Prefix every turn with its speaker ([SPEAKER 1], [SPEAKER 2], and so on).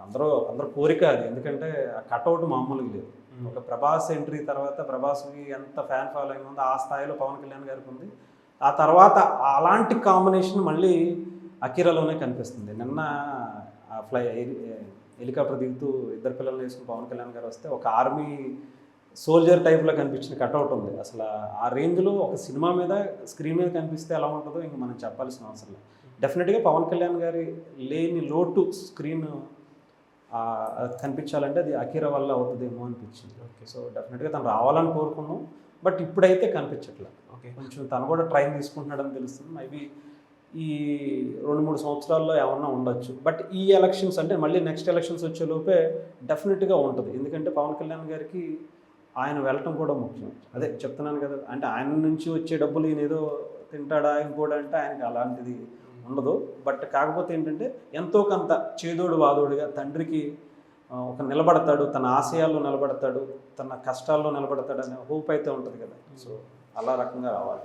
[SPEAKER 1] అందరూ అందరూ కోరిక అది. ఎందుకంటే ఆ కటౌట్ మామూలుగా లేదు. ఒక ప్రభాస్ ఎంట్రీ తర్వాత ప్రభాస్‌కి ఎంత ఫ్యాన్ ఫాలోయింగ్ ఉందో ఆ స్థాయిలో పవన్ కళ్యాణ్ గారికి ఉంది. ఆ తర్వాత అలాంటి కాంబినేషన్ మళ్ళీ అకిరాలోనే కనిపిస్తుంది. నిన్న ఆ హెలికాప్టర్ దిగుతూ ఇద్దరు పిల్లల్ని వేసుకుని పవన్ కళ్యాణ్ గారు వస్తే ఒక ఆర్మీ సోల్జర్ టైప్‌లో కనిపించిన కటౌట్ ఉంది. అసల ఆ రేంజ్‌లో ఒక సినిమా మీద స్క్రీన్ మీద కనిపిస్తే ఎలా ఉంటదో ఇంక మనం చెప్పాల్సిన అవసరం లేదు. డెఫినిట్‌గా పవన్ కళ్యాణ్ గారి లేని లోటు స్క్రీన్ అది కనిపించాలంటే అది అకిరా వల్ల అవుతదేమో అనిపించింది. సో డెఫినిట్‌గా తను రావాలని కోరుకున్నాం. బట్ ఇప్పుడైతే కనిపించట్లేదు. కొంచెం తను కూడా ట్రైన్ తీసుకుంటున్నాడని తెలుస్తుంది. మేబీ ఈ 2, 3 సంవత్సరాల్లో ఏమన్నా ఉండొచ్చు. బట్ ఈ ఎలక్షన్స్ అంటే మళ్ళీ నెక్స్ట్ ఎలక్షన్స్ వచ్చేలోపే డెఫినెట్‌గా ఉంటది. ఎందుకంటే పవన్ కళ్యాణ్ గారికి ఆయన వెళ్ళటం కూడా ముఖ్యం. అదే చెప్తున్నాను కదా! అంటే ఆయన నుంచి వచ్చే డబ్బులు ఈయనేదో తింటాడా ఇంకోడంటే ఆయనకి అలాంటిది ఉండదు. బట్ కాకపోతే ఏంటంటే ఎంతో కొంత చేదోడు వాదోడుగా తండ్రికి ఒక నిలబడతాడు. తన ఆశయాల్లో నిలబడతాడు. తన కష్టాల్లో నిలబడతాడనే హోప్ అయితే ఉంటది కదా! సో అలా రకంగా రావాలి.